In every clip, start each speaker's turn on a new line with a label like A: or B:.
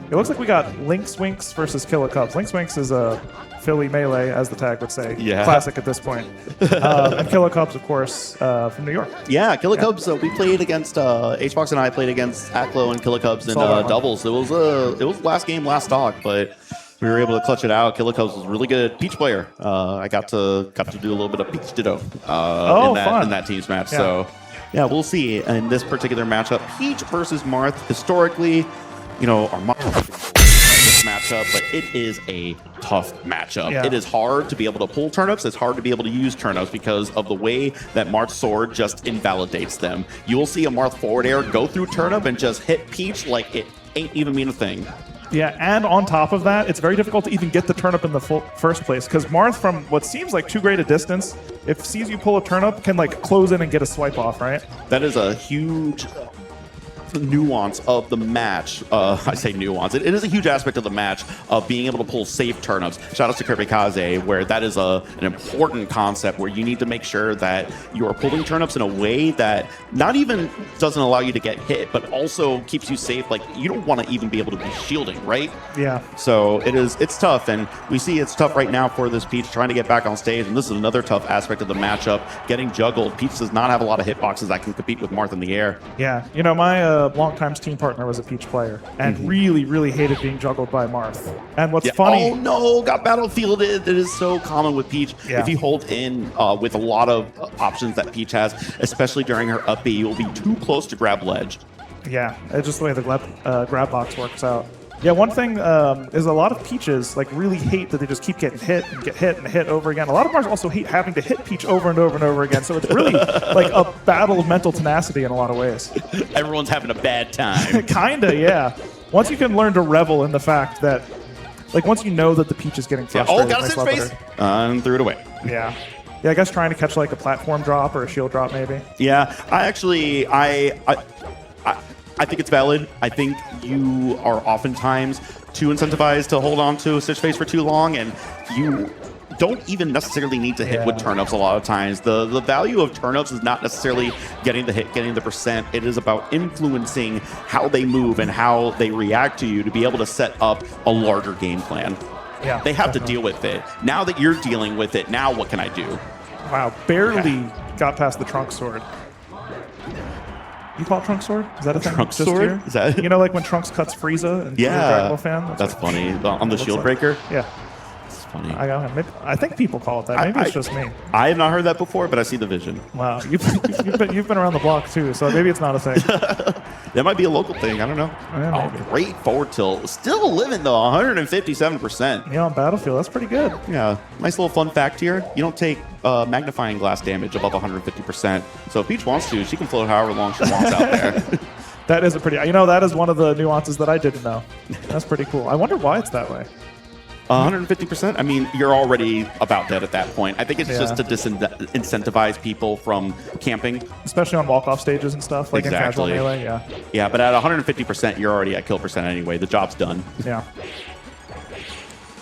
A: It looks like we got lynxwynx versus Killacubs. Lynxwynx is a Philly melee, as the tag would say.
B: Yeah.
A: Classic at this point. And Killacubs, of course, from New York.
B: Yeah, Killacubs. We played against HBox and I played against Aklo and Killacubs in doubles. It was last game, last stock, but we were able to clutch it out. Killacubs was a really good Peach player. I got to do a little bit of Peach Ditto in that team's match.
A: Yeah.
B: So yeah, we'll see in this particular matchup. Peach versus Marth. Historically, our Marth this matchup, but it is a tough matchup.
A: Yeah.
B: It is hard to be able to pull turnips. It's hard to be able to use turnips because of the way that Marth's sword just invalidates them. You will see a Marth forward air go through turnip and just hit Peach like it ain't even mean a thing.
A: Yeah, and on top of that, it's very difficult to even get the turnip in the first place because Marth, from what seems like too great a distance, if sees you pull a turnip, can like close in and get a swipe off, right?
B: That is a huge nuance of the match. I say nuance. It is a huge aspect of the match of being able to pull safe turnips. Shout out to Kirby-Kaze, where that is an important concept where you need to make sure that you are pulling turnips in a way that not even doesn't allow you to get hit, but also keeps you safe. Like, you don't want to even be able to be shielding, right?
A: Yeah.
B: So it's tough, and we see it's tough right now for this Peach trying to get back on stage, and this is another tough aspect of the matchup, getting juggled. Peach does not have a lot of hitboxes that can compete with Marth in the air.
A: Yeah. My longtime team partner was a Peach player and really, really hated being juggled by Marth. And what's funny...
B: Oh, no, got battlefielded. It is so common with Peach.
A: Yeah.
B: If you hold in with a lot of options that Peach has, especially during her up B, you'll be too close to grab ledge.
A: Yeah, it's just the way the grab box works out. Yeah, one thing is a lot of Peaches really hate that they just keep getting hit and get hit and hit over again. A lot of Marths also hate having to hit Peach over and over and over again. So it's really like a battle of mental tenacity in a lot of ways.
B: Everyone's having a bad time.
A: Kinda, yeah. Once you can learn to revel in the fact that, once you know that the Peach is getting frustrated.
B: Oh, got a sit face! And threw it away.
A: Yeah. Yeah, I guess trying to catch a platform drop or a shield drop maybe.
B: Yeah, I think it's valid. I think you are oftentimes too incentivized to hold on to a stitch face for too long, and you don't even necessarily need to hit with turnips a lot of times. The value of turnips is not necessarily getting the hit, getting the percent. It is about influencing how they move and how they react to you to be able to set up a larger game plan.
A: Yeah,
B: they have to deal with it. Now that you're dealing with it, now what can I do?
A: Wow, barely got past the trunk sword. You call it Trunk Sword? Is that a thing?
B: Trunk Sword?
A: Here?
B: Is that?
A: Like when Trunks cuts Frieza and you're a Dragon Ball fan?
B: That's funny. On the shield breaker?
A: Yeah.
B: It's funny.
A: I think people call it that. Maybe it's just me.
B: I have not heard that before, but I see the vision.
A: Wow. You've been around the block too, so maybe it's not a thing.
B: That might be a local thing. I don't know.
A: Yeah,
B: great forward tilt. Still living though, 157%.
A: Yeah, on Battlefield. That's pretty good.
B: Yeah. Nice little fun fact here. You don't take magnifying glass damage above 150%. So if Peach wants to, she can float however long she wants out there.
A: That is a pretty... that is one of the nuances that I didn't know. That's pretty cool. I wonder why it's that way.
B: 150%? I mean, you're already about dead at that point. I think it's just to disincentivize people from camping.
A: Especially on walk-off stages and stuff, in casual melee, yeah.
B: Yeah, but at 150%, you're already at kill percent anyway. The job's done.
A: Yeah.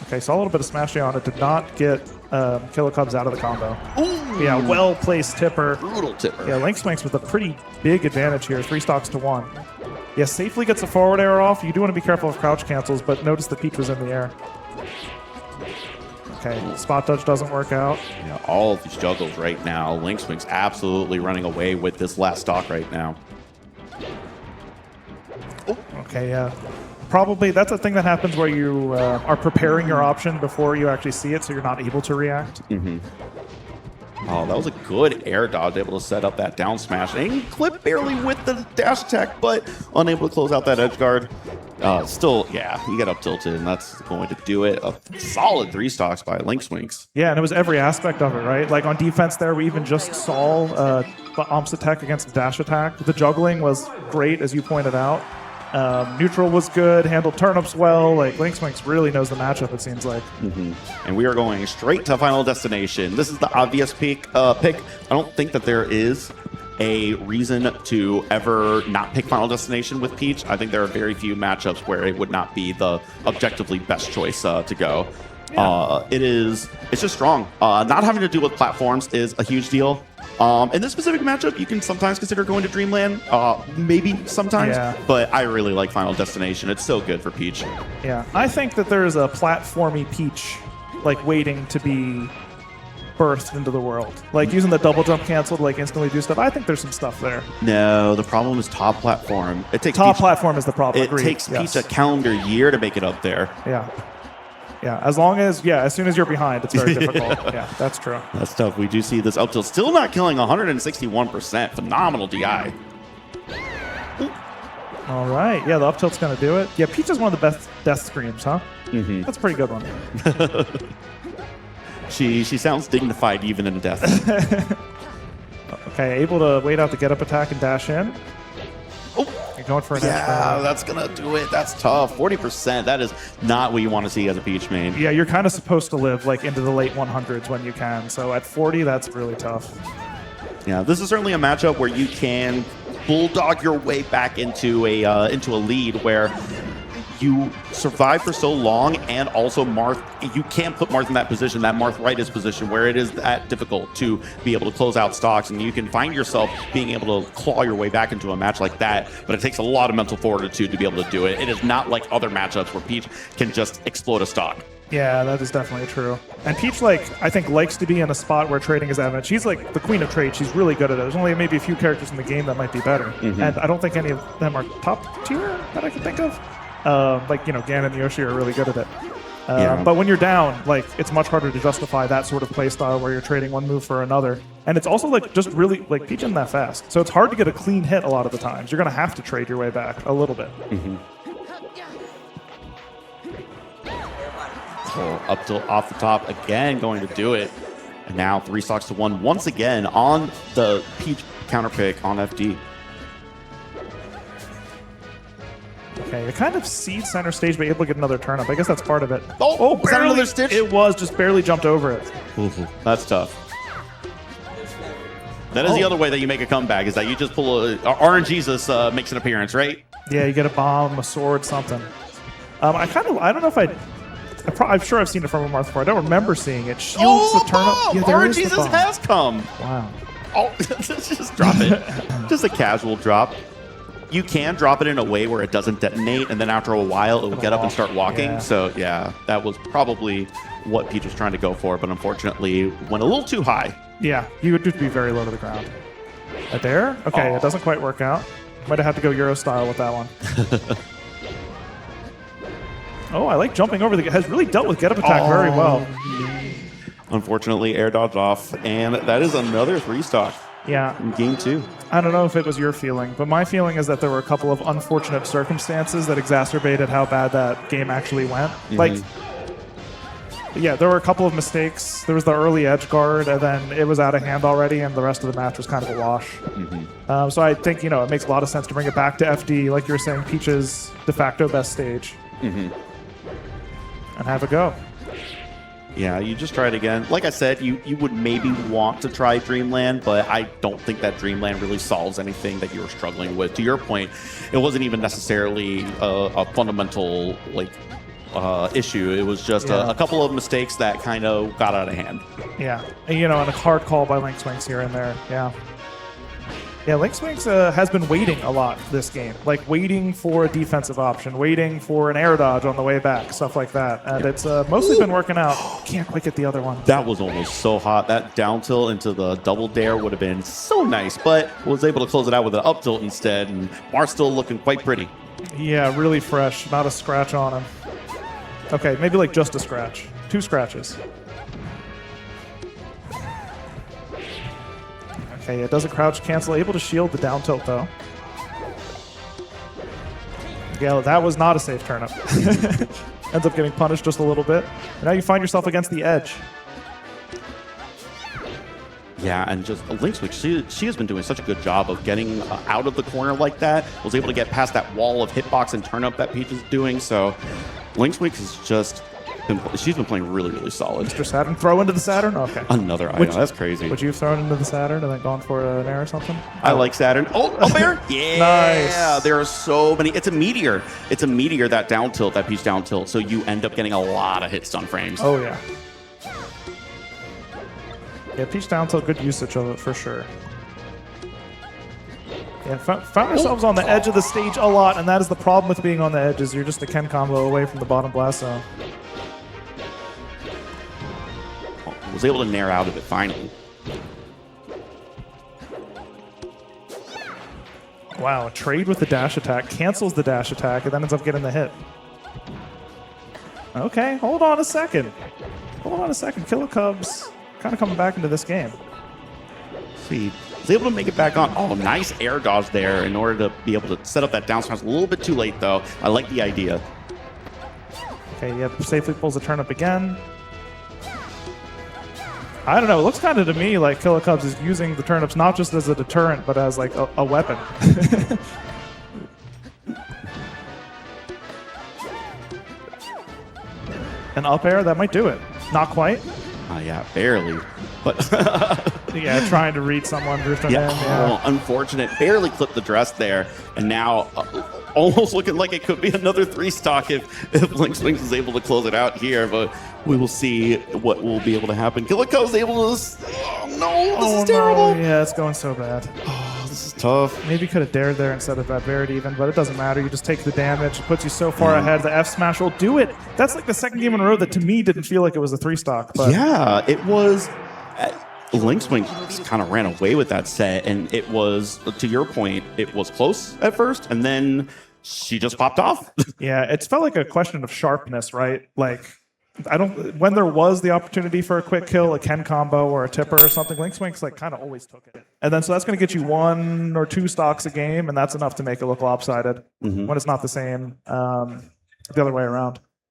A: Okay, saw a little bit of smashing on it. Did not get Killacubs out of the combo.
B: Ooh.
A: Yeah, well-placed tipper.
B: Brutal tipper.
A: Yeah, lynxwynx with a pretty big advantage here. 3 stocks to 1. Yeah, safely gets a forward arrow off. You do want to be careful of crouch cancels, but notice the Peach was in the air. Okay, spot dodge doesn't work out.
B: Yeah, all of these juggles right now. lynxwynx absolutely running away with this last stock right now.
A: Oh. Okay, yeah. Probably that's a thing that happens where you are preparing your option before you actually see it, so you're not able to react.
B: Mm-hmm. Oh, that was a good air dodge, able to set up that down smash. And clip barely with the dash attack, but unable to close out that edge guard. Still, yeah, you get up tilted, and that's going to do it. A solid 3 stocks by lynxwynx.
A: Yeah, and it was every aspect of it, right? Like on defense there, we even just saw the Omps attack against the dash attack. The juggling was great, as you pointed out. Neutral was good, handled turnips well. lynxwynx really knows the matchup, it seems like.
B: Mm-hmm. And we are going straight to Final Destination. This is the obvious pick. I don't think that there is a reason to ever not pick Final Destination with Peach. I think there are very few matchups where it would not be the objectively best choice to go.
A: Yeah.
B: It's just strong. Not having to deal with platforms is a huge deal. In this specific matchup, you can sometimes consider going to Dreamland, maybe sometimes,
A: Yeah.
B: but I really like Final Destination. It's so good for Peach.
A: Yeah, I think that there's a platformy Peach, like waiting to be birthed into the world, like using the double jump cancel to like instantly do stuff. I think there's some stuff there.
B: No, the problem is top platform. It takes
A: Top
B: Peach,
A: platform is the problem.
B: It
A: Agreed.
B: takes
A: Yes.
B: Peach a calendar year to make it up there.
A: Yeah. Yeah, as long as, as soon as you're behind, it's very difficult. Yeah, that's true.
B: That's tough. We do see this up tilt still not killing 161%. Phenomenal DI.
A: All right. Yeah, the up tilt's going to do it. Yeah, Peach is one of the best death screams, huh? Mm-hmm. That's a pretty good one.
B: She sounds dignified even in death.
A: Okay, able to wait out the get up attack and dash in.
B: Oh,
A: You're going for an
B: yeah, that's going to do it. That's tough. 40%. That is not what you want to see as a Peach main.
A: Yeah, you're kind of supposed to live like into the late 100s when you can. So at 40, that's really tough.
B: Yeah, this is certainly a matchup where you can bulldog your way back into a lead where you survive for so long, and also Marth, you can't put Marth in that position, that Marth Rightus position, where it is that difficult to be able to close out stocks, and you can find yourself being able to claw your way back into a match like that, but it takes a lot of mental fortitude to be able to do it. It is not like other matchups where Peach can just explode a stock.
A: Yeah, that is definitely true. And Peach, I think likes to be in a spot where trading is evident. She's like the queen of trade. She's really good at it. There's only maybe a few characters in the game that might be better.
B: Mm-hmm.
A: And I don't think any of them are top tier that I can think of. Gan and Yoshi are really good at it.
B: Yeah.
A: But when you're down, it's much harder to justify that sort of play style where you're trading one move for another. And it's also just really Peach isn't that fast. So it's hard to get a clean hit a lot of the times. You're going to have to trade your way back a little bit.
B: Mm-hmm. So up till off the top again, going to do it. And now 3 stocks to 1 once again on the Peach counter pick on FD.
A: Okay, it kind of seeds center stage, but able to get another turnip. I guess that's part of it.
B: Oh, is that another stitch?
A: It was, just barely jumped over it.
B: That's tough. That is the other way that you make a comeback, is that you just pull Orange Jesus makes an appearance, right?
A: Yeah, you get a bomb, a sword, something. I don't know if I'm sure I've seen it from a Marth before. I don't remember seeing it. Shields the turnip. Yeah, there
B: Orange
A: is the
B: Jesus
A: bomb.
B: has come.
A: Wow.
B: Oh, just drop it. Just a casual drop. You can drop it in a way where it doesn't detonate, and then after a while, it will get up and start walking.
A: Yeah.
B: So, yeah, that was probably what Peach was trying to go for, but unfortunately went a little too high.
A: Yeah, you would just be very low to the ground. A dare? Okay, It doesn't quite work out. Might have had to go Euro style with that one. Oh, I like jumping over has really dealt with get up attack very well.
B: Unfortunately, air dodged off, and that is another 3 stock
A: Yeah.
B: in game 2.
A: I don't know if it was your feeling, but my feeling is that there were a couple of unfortunate circumstances that exacerbated how bad that game actually went. There were a couple of mistakes. There was the early edge guard, and then it was out of hand already, and the rest of the match was kind of a wash. So I think, it makes a lot of sense to bring it back to FD, like you were saying, Peach's de facto best stage. And have a go.
B: Yeah, you just try it again. Like I said, you would maybe want to try Dreamland, but I don't think that Dreamland really solves anything that you were struggling with. To your point, it wasn't even necessarily a fundamental issue. It was just a couple of mistakes that kind of got out of hand.
A: Yeah, and a hard call by lynxwynx here and there. Yeah. Yeah, lynxwynx has been waiting a lot this game, waiting for a defensive option, waiting for an air dodge on the way back, stuff like that. And it's mostly been working out. Can't quite get the other one.
B: That was almost so hot. That down tilt into the double dare would have been so nice, but was able to close it out with an up tilt instead, and Marth still looking quite pretty.
A: Yeah, really fresh. Not a scratch on him. Okay, maybe just a scratch. 2 scratches. Okay, it does a crouch cancel. Able to shield the down tilt, though. Yeah, that was not a safe turnip. Ends up getting punished just a little bit. And now you find yourself against the edge.
B: Yeah, and just lynxwynx, she has been doing such a good job of getting out of the corner like that. Was able to get past that wall of hitbox and turnip that Peach is doing. So lynxwynx is just... she's been playing really, really solid.
A: Mr. Saturn, throw into the Saturn? Okay.
B: Another item. That's crazy.
A: Would you have thrown into the Saturn and then gone for an air or something?
B: I like Saturn. Oh, up air? Yeah.
A: Nice.
B: There are so many. It's a meteor. It's a meteor, that down tilt, that Peach down tilt. So you end up getting a lot of hit stun frames.
A: Oh, yeah. Yeah, Peach down tilt, good usage of it for sure. Yeah, found ourselves on the edge of the stage a lot, and that is the problem with being on the edge, is you're just a Ken combo away from the bottom blast zone.
B: Was able to nair out of it finally.
A: Wow, a trade with the dash attack, cancels the dash attack, and then ends up getting the hit. Okay, hold on a second. Hold on a second. Killacubs kind of coming back into this game.
B: See, was able to make it back on. Oh, nice air dodge there in order to be able to set up that down smash. A little bit too late, though. I like the idea.
A: Okay, yeah, safely pulls the turnip again. I don't know. It looks kind of to me like Killacubs is using the turnips not just as a deterrent, but as like a weapon. An up air, that might do it. Not quite.
B: Yeah, barely. But
A: yeah, trying to read someone, drifting
B: yeah,
A: in. Yeah.
B: Oh, unfortunate. Barely clipped the dress there. And now almost looking like it could be another 3-stock if lynxwynx is able to close it out here. But we will see what will be able to happen. Killacubs is able to... Oh, no. This is terrible.
A: No. Yeah, it's going so bad.
B: Oh, this is tough.
A: Maybe could have dared there instead of that Barrett even, but it doesn't matter. You just take the damage. It puts you so far ahead. The F smash will do it. That's like the second game in a row that to me didn't feel like it was a 3-stock. But
B: yeah, it was... lynxwynx kind of ran away with that set, and it was, to your point, it was close at first, and then she just popped off.
A: Yeah, it felt like a question of sharpness, right? Like, when there was the opportunity for a quick kill, a Ken combo or a tipper or something, lynxwynx like kind of always took it. And then so that's going to get you 1 or 2 stocks a game, and that's enough to make it look lopsided when it's not the same the other way around.